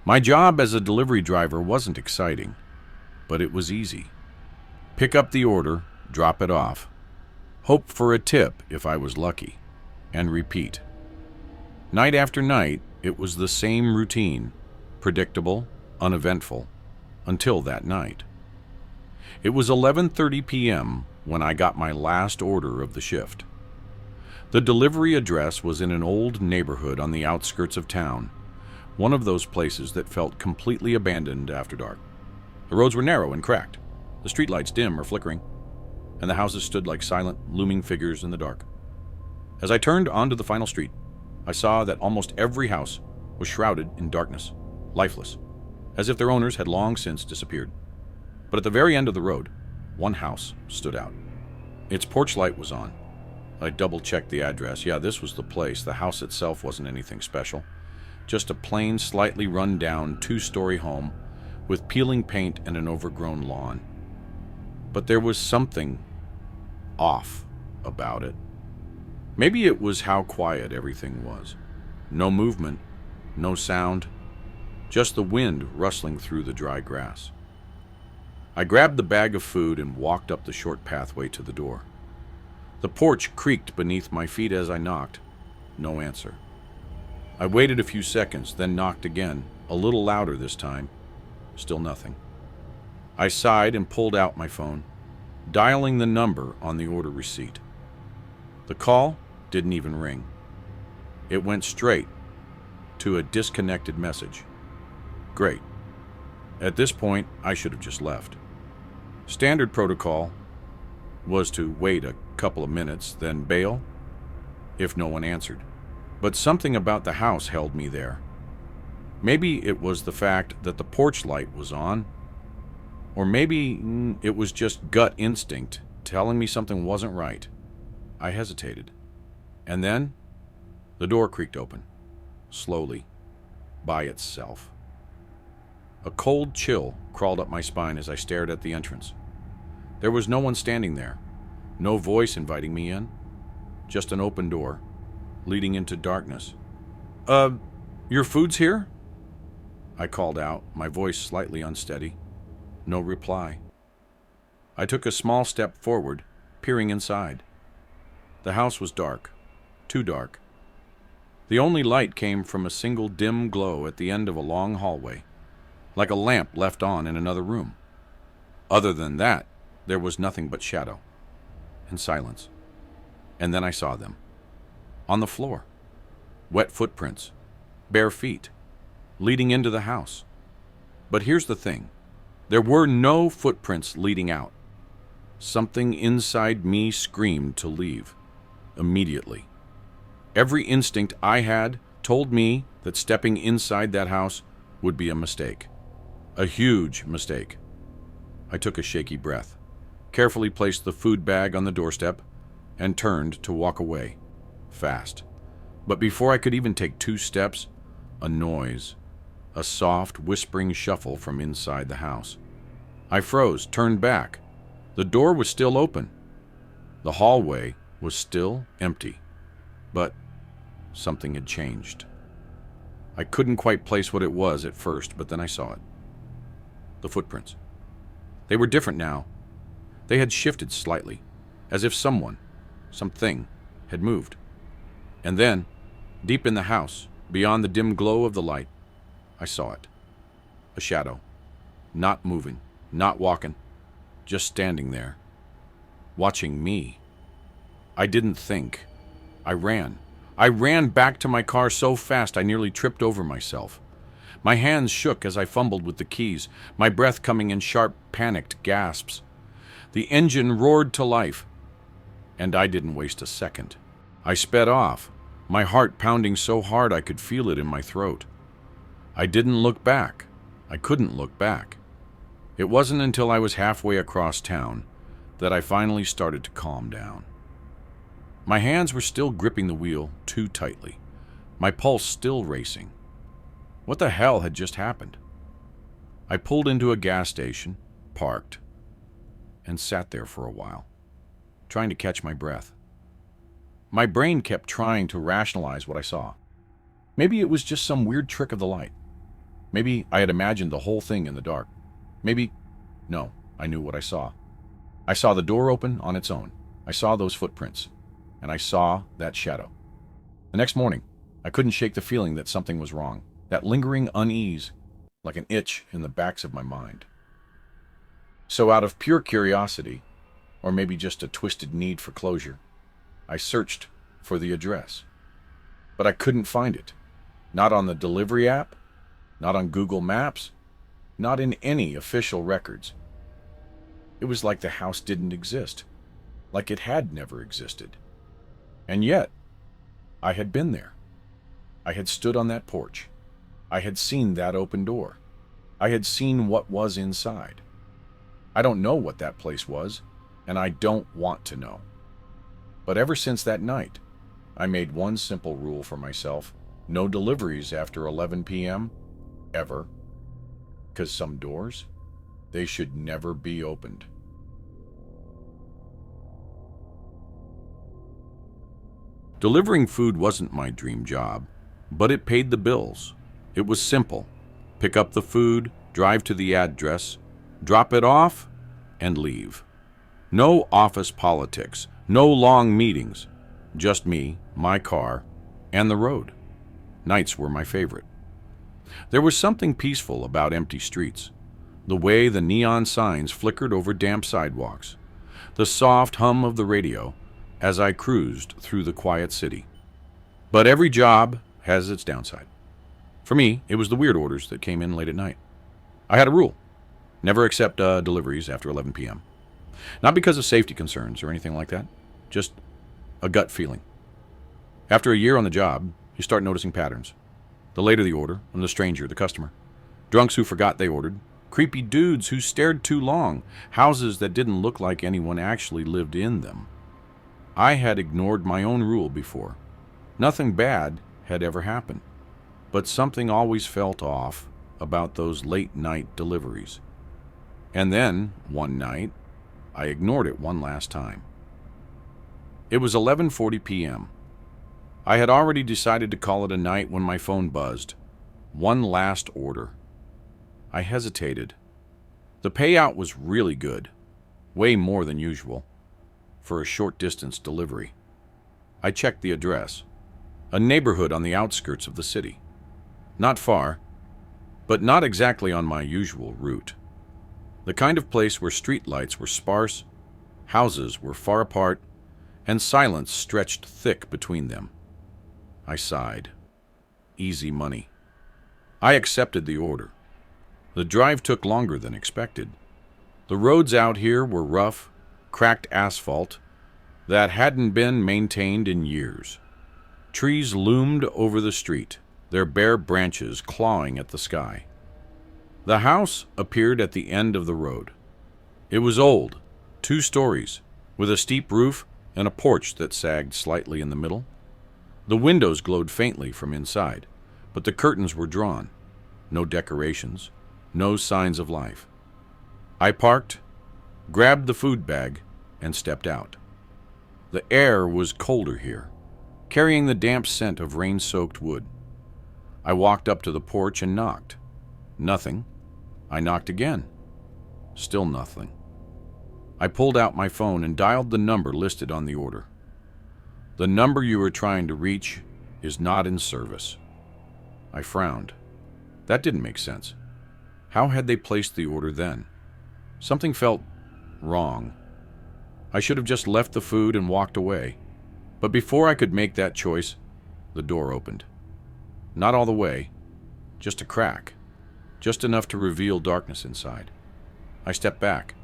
My job as a delivery driver wasn't exciting, but it was easy. Pick up the order, drop it off, hope for a tip if I was lucky, and repeat. Night after night, it was the same routine, predictable, uneventful, until that night. It was 11:30 p.m. when I got my last order of the shift. The delivery address was in an old neighborhood on the outskirts of town, one of those places that felt completely abandoned after dark. The roads were narrow and cracked, the streetlights dim or flickering, and the houses stood like silent, looming figures in the dark. As I turned onto the final street, I saw that almost every house was shrouded in darkness, lifeless, as if their owners had long since disappeared. But at the very end of the road, one house stood out. Its porch light was on. I double-checked the address. Yeah, this was the place. The house itself wasn't anything special. Just a plain, slightly run-down, two-story home with peeling paint and an overgrown lawn. But there was something off about it. Maybe it was how quiet everything was. No movement, no sound, just the wind rustling through the dry grass. I grabbed the bag of food and walked up the short pathway to the door. The porch creaked beneath my feet as I knocked. No answer. I waited a few seconds, then knocked again, a little louder this time. Still nothing. I sighed and pulled out my phone, dialing the number on the order receipt. The call didn't even ring. It went straight to a disconnected message. Great. At this point, I should have just left. Standard protocol was to wait a couple of minutes, then bail if no one answered. But something about the house held me there. Maybe it was the fact that the porch light was on, or maybe it was just gut instinct telling me something wasn't right. I hesitated. And then the door creaked open, slowly, by itself. A cold chill crawled up my spine as I stared at the entrance. There was no one standing there, no voice inviting me in, just an open door leading into darkness. Your food's here?" I called out, my voice slightly unsteady. No reply. I took a small step forward, peering inside. The house was dark, too dark. The only light came from a single dim glow at the end of a long hallway, like a lamp left on in another room. Other than that, there was nothing but shadow and silence. And then I saw them. On the floor. Wet footprints. Bare feet. Leading into the house. But here's the thing. There were no footprints leading out. Something inside me screamed to leave. Immediately. Every instinct I had told me that stepping inside that house would be a mistake. A huge mistake. I took a shaky breath, carefully placed the food bag on the doorstep, and turned to walk away, fast. But before I could even take 2 steps, a noise, a soft, whispering shuffle from inside the house. I froze, turned back. The door was still open. The hallway was still empty. But something had changed. I couldn't quite place what it was at first, but then I saw it. The footprints. They were different now. They had shifted slightly, as if someone, something, had moved. And then, deep in the house, beyond the dim glow of the light, I saw it. A shadow. Not moving, not walking, just standing there, watching me. I didn't think. I ran. I ran back to my car so fast I nearly tripped over myself. My hands shook as I fumbled with the keys, my breath coming in sharp, panicked gasps. The engine roared to life, and I didn't waste a second. I sped off, my heart pounding so hard I could feel it in my throat. I didn't look back. I couldn't look back. It wasn't until I was halfway across town that I finally started to calm down. My hands were still gripping the wheel too tightly, my pulse still racing. What the hell had just happened? I pulled into a gas station, parked, and sat there for a while, trying to catch my breath. My brain kept trying to rationalize what I saw. Maybe it was just some weird trick of the light. Maybe I had imagined the whole thing in the dark. Maybe... No, I knew what I saw. I saw the door open on its own. I saw those footprints. And I saw that shadow. The next morning, I couldn't shake the feeling that something was wrong. That lingering unease, like an itch in the backs of my mind. So out of pure curiosity, or maybe just a twisted need for closure, I searched for the address. But I couldn't find it. Not on the delivery app, not on Google Maps, not in any official records. It was like the house didn't exist, like it had never existed. And yet, I had been there. I had stood on that porch. I had seen that open door. I had seen what was inside. I don't know what that place was, and I don't want to know. But ever since that night, I made one simple rule for myself: no deliveries after 11 p.m., ever. 'Cause some doors, they should never be opened. Delivering food wasn't my dream job, but it paid the bills. It was simple. Pick up the food, drive to the address, drop it off, and leave. No office politics, no long meetings. Just me, my car, and the road. Nights were my favorite. There was something peaceful about empty streets. The way the neon signs flickered over damp sidewalks. The soft hum of the radio as I cruised through the quiet city. But every job has its downside. For me, it was the weird orders that came in late at night. I had a rule: never accept deliveries after 11 p.m. Not because of safety concerns or anything like that, just a gut feeling. After a year on the job, you start noticing patterns. The later the order, and the stranger the customer. Drunks who forgot they ordered. Creepy dudes who stared too long. Houses that didn't look like anyone actually lived in them. I had ignored my own rule before. Nothing bad had ever happened. But something always felt off about those late-night deliveries. And then, one night, I ignored it one last time. It was 11:40 p.m. I had already decided to call it a night when my phone buzzed. One last order. I hesitated. The payout was really good, way more than usual, for a short-distance delivery. I checked the address. A neighborhood on the outskirts of the city. Not far, but not exactly on my usual route. The kind of place where streetlights were sparse, houses were far apart, and silence stretched thick between them. I sighed. Easy money. I accepted the order. The drive took longer than expected. The roads out here were rough, cracked asphalt that hadn't been maintained in years. Trees loomed over the street, their bare branches clawing at the sky. The house appeared at the end of the road. It was old, 2 stories, with a steep roof and a porch that sagged slightly in the middle. The windows glowed faintly from inside, but the curtains were drawn. No decorations, no signs of life. I parked, grabbed the food bag, and stepped out. The air was colder here, carrying the damp scent of rain-soaked wood. I walked up to the porch and knocked. Nothing. I knocked again. Still nothing. I pulled out my phone and dialed the number listed on the order. The number you are trying to reach is not in service. I frowned. That didn't make sense. How had they placed the order then? Something felt wrong. I should have just left the food and walked away. But before I could make that choice, the door opened. Not all the way, just a crack, just enough to reveal darkness inside. I stepped back.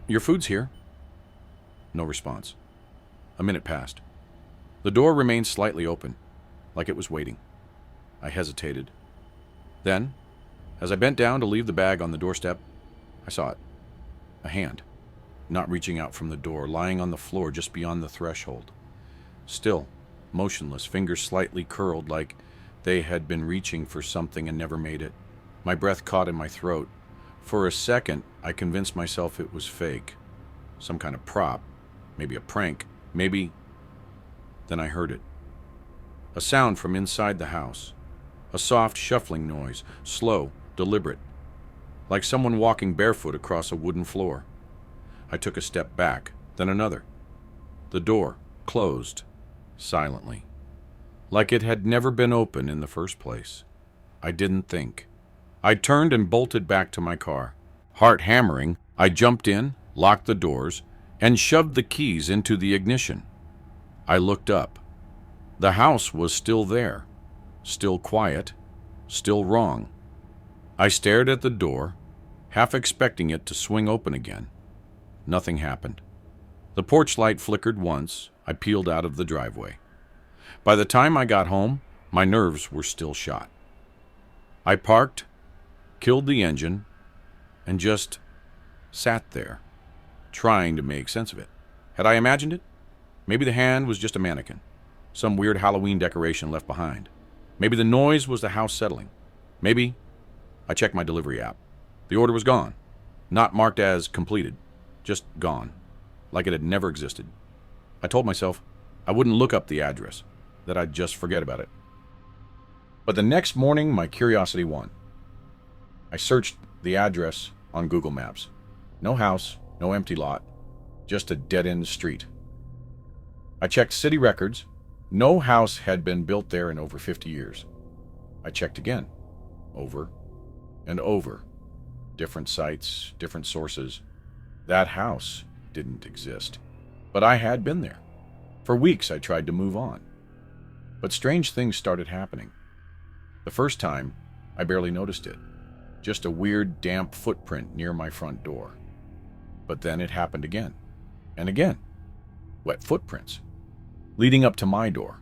Your food's here." No response. A minute passed. The door remained slightly open, like it was waiting. I hesitated. Then, as I bent down to leave the bag on the doorstep, I saw it. A hand, not reaching out from the door, lying on the floor just beyond the threshold. Still, motionless, fingers slightly curled like they had been reaching for something and never made it. My breath caught in my throat. For a second, I convinced myself it was fake. Some kind of prop, maybe a prank, maybe... Then I heard it. A sound from inside the house. A soft, shuffling noise, slow, deliberate, like someone walking barefoot across a wooden floor. I took a step back, then another. The door closed, silently, like it had never been open in the first place. I didn't think. I turned and bolted back to my car. Heart hammering, I jumped in, locked the doors, and shoved the keys into the ignition. I looked up. The house was still there, still quiet, still wrong. I stared at the door, half expecting it to swing open again. Nothing happened. The porch light flickered once. I peeled out of the driveway. By the time I got home, my nerves were still shot. I parked, killed the engine, and just sat there, trying to make sense of it. Had I imagined it? Maybe the hand was just a mannequin, some weird Halloween decoration left behind. Maybe the noise was the house settling. Maybe I checked my delivery app. The order was gone, not marked as completed, just gone, like it had never existed. I told myself I wouldn't look up the address, that I'd just forget about it. But the next morning, my curiosity won. I searched the address on Google Maps. No house, no empty lot, just a dead-end street. I checked city records. No house had been built there in over 50 years. I checked again, over and over. Different sites, different sources. That house didn't exist. But I had been there. For weeks I tried to move on. But strange things started happening. The first time, I barely noticed it. Just a weird, damp footprint near my front door. But then it happened again. And again. Wet footprints. Leading up to my door,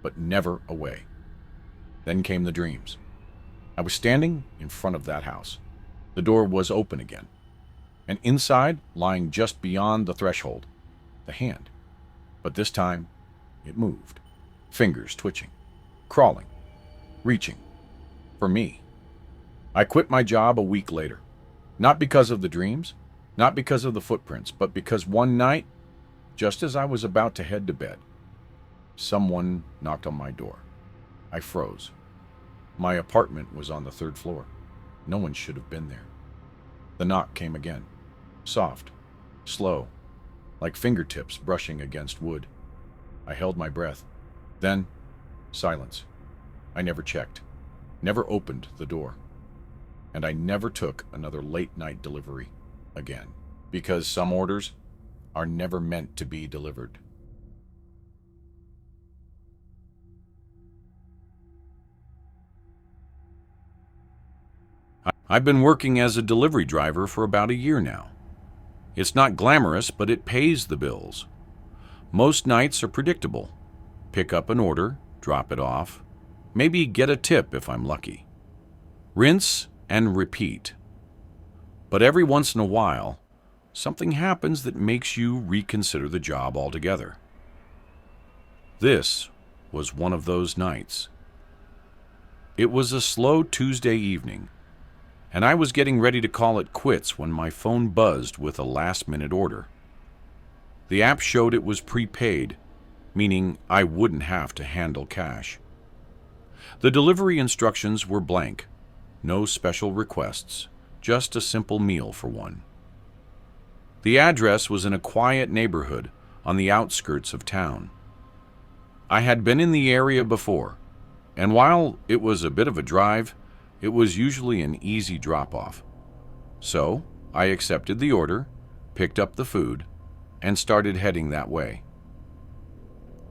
but never away. Then came the dreams. I was standing in front of that house. The door was open again. And inside, lying just beyond the threshold, the hand. But this time, it moved. Fingers twitching, crawling, reaching. For me. I quit my job a week later. Not because of the dreams, not because of the footprints, but because one night, just as I was about to head to bed, someone knocked on my door. I froze. My apartment was on the 3rd floor. No one should have been there. The knock came again. Soft, slow, like fingertips brushing against wood. I held my breath. Then, silence. I never checked, never opened the door. And I never took another late-night delivery again, because some orders are never meant to be delivered. I've been working as a delivery driver for about a year now. It's not glamorous, but it pays the bills. Most nights are predictable. Pick up an order, drop it off, maybe get a tip if I'm lucky. Rinse and repeat. But every once in a while, something happens that makes you reconsider the job altogether. This was one of those nights. It was a slow Tuesday evening, and I was getting ready to call it quits when my phone buzzed with a last-minute order. The app showed it was prepaid, meaning I wouldn't have to handle cash. The delivery instructions were blank. No special requests, just a simple meal for one. The address was in a quiet neighborhood on the outskirts of town. I had been in the area before, and while it was a bit of a drive, it was usually an easy drop-off. So I accepted the order, picked up the food, and started heading that way.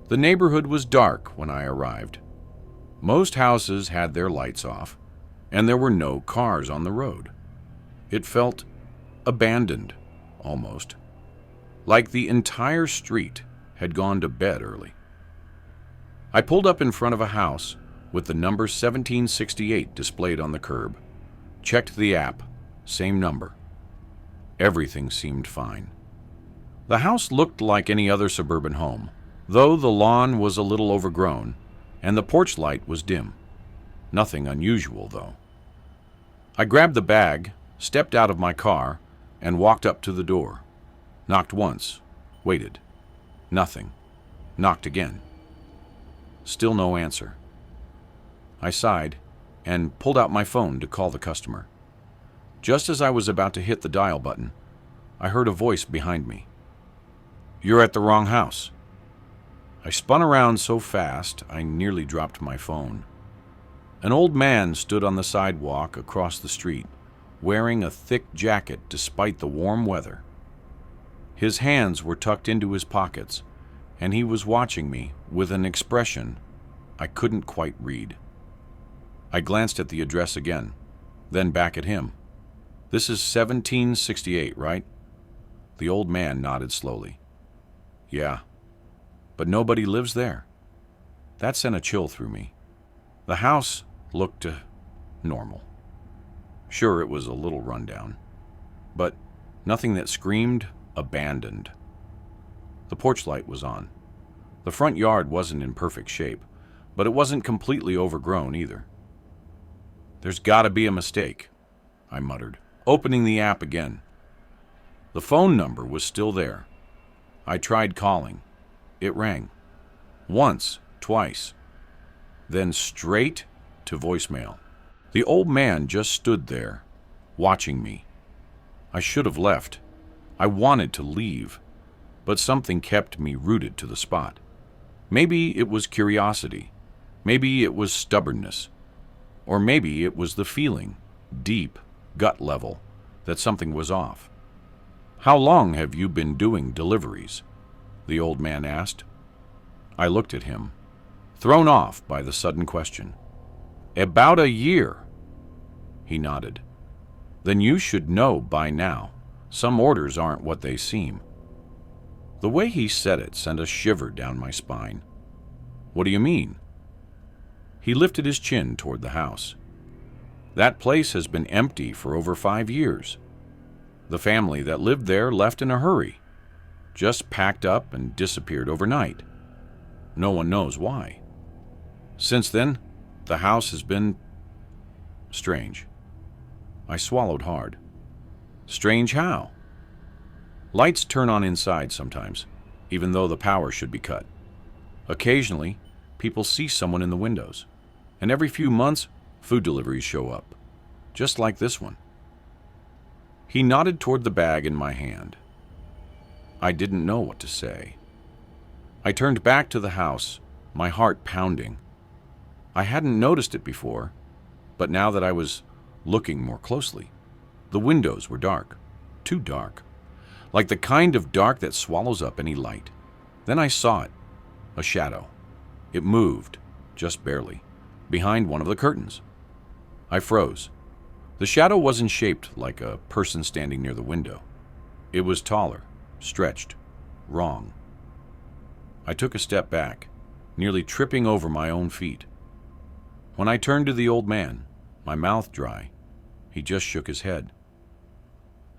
The neighborhood was dark when I arrived. Most houses had their lights off, and there were no cars on the road. It felt abandoned, almost, like the entire street had gone to bed early. I pulled up in front of a house with the number 1768 displayed on the curb, checked the app, same number. Everything seemed fine. The house looked like any other suburban home, though the lawn was a little overgrown and the porch light was dim. Nothing unusual, though. I grabbed the bag, stepped out of my car, and walked up to the door. Knocked once, waited. Nothing. Knocked again. Still no answer. I sighed and pulled out my phone to call the customer. Just as I was about to hit the dial button, I heard a voice behind me. "You're at the wrong house." I spun around so fast I nearly dropped my phone. An old man stood on the sidewalk across the street, wearing a thick jacket despite the warm weather. His hands were tucked into his pockets, and he was watching me with an expression I couldn't quite read. I glanced at the address again, then back at him. "This is 1768, right?" The old man nodded slowly. "Yeah, but nobody lives there." That sent a chill through me. The house looked normal. Sure, it was a little rundown, but nothing that screamed abandoned. The porch light was on. The front yard wasn't in perfect shape, but it wasn't completely overgrown either. "There's gotta be a mistake," I muttered, opening the app again. The phone number was still there. I tried calling. It rang. Once, twice, then straight to voicemail. The old man just stood there, watching me. I should have left. I wanted to leave, but something kept me rooted to the spot. Maybe it was curiosity. Maybe it was stubbornness. Or maybe it was the feeling, deep, gut level, that something was off. "How long have you been doing deliveries?" the old man asked. I looked at him, thrown off by the sudden question. "About a year." He nodded. "Then you should know by now. Some orders aren't what they seem." The way he said it sent a shiver down my spine. "What do you mean?" He lifted his chin toward the house. "That place has been empty for over 5 years. The family that lived there left in a hurry, just packed up and disappeared overnight. No one knows why. Since then, the house has been strange." I swallowed hard. "Strange how?" "Lights turn on inside sometimes, even though the power should be cut. Occasionally, people see someone in the windows, and every few months, food deliveries show up, just like this one." He nodded toward the bag in my hand. I didn't know what to say. I turned back to the house, my heart pounding. I hadn't noticed it before, but now that I was looking more closely, the windows were dark, too dark, like the kind of dark that swallows up any light. Then I saw it, a shadow. It moved, just barely, behind one of the curtains. I froze. The shadow wasn't shaped like a person standing near the window. It was taller, stretched, wrong. I took a step back, nearly tripping over my own feet. When I turned to the old man, my mouth dry, he just shook his head.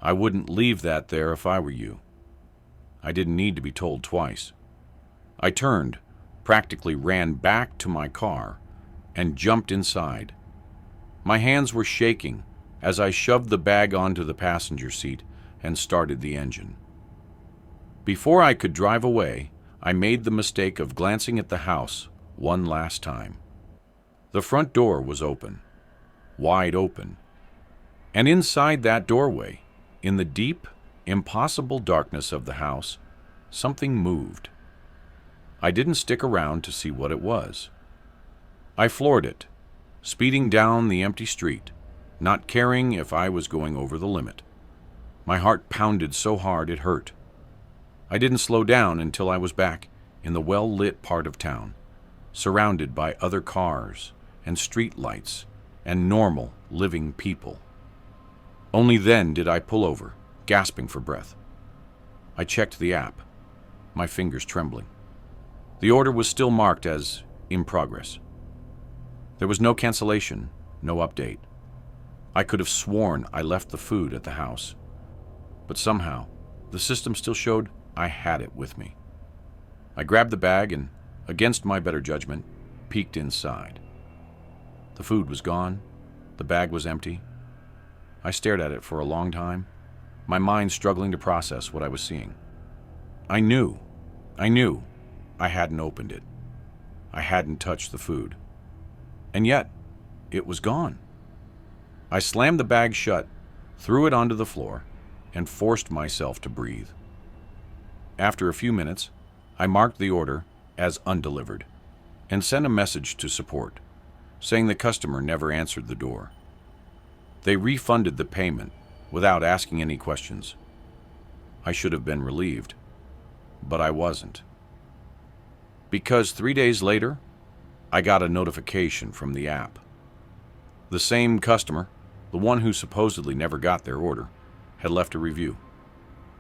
"I wouldn't leave that there if I were you." I didn't need to be told twice. I turned, practically ran back to my car, and jumped inside. My hands were shaking as I shoved the bag onto the passenger seat and started the engine. Before I could drive away, I made the mistake of glancing at the house one last time. The front door was open, wide open, and inside that doorway, in the deep, impossible darkness of the house, something moved. I didn't stick around to see what it was. I floored it, speeding down the empty street, not caring if I was going over the limit. My heart pounded so hard it hurt. I didn't slow down until I was back in the well-lit part of town, surrounded by other cars and street lights and normal, living people. Only then did I pull over, gasping for breath. I checked the app, my fingers trembling. The order was still marked as in progress. There was no cancellation, no update. I could have sworn I left the food at the house, but somehow the system still showed I had it with me. I grabbed the bag and, against my better judgment, peeked inside. The food was gone. The bag was empty. I stared at it for a long time, my mind struggling to process what I was seeing. I knew I hadn't opened it. I hadn't touched the food. And yet, it was gone. I slammed the bag shut, threw it onto the floor, and forced myself to breathe. After a few minutes, I marked the order as undelivered and sent a message to support, saying the customer never answered the door. They refunded the payment without asking any questions. I should have been relieved, but I wasn't. Because 3 days later, I got a notification from the app. The same customer, the one who supposedly never got their order, had left a review.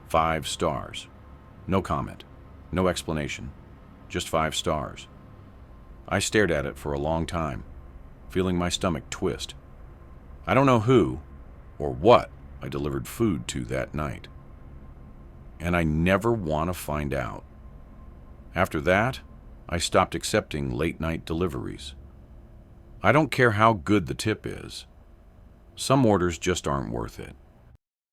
5 stars. No comment, no explanation, just 5 stars. I stared at it for a long time, feeling my stomach twist. I don't know who or what I delivered food to that night. And I never want to find out. After that, I stopped accepting late-night deliveries. I don't care how good the tip is. Some orders just aren't worth it.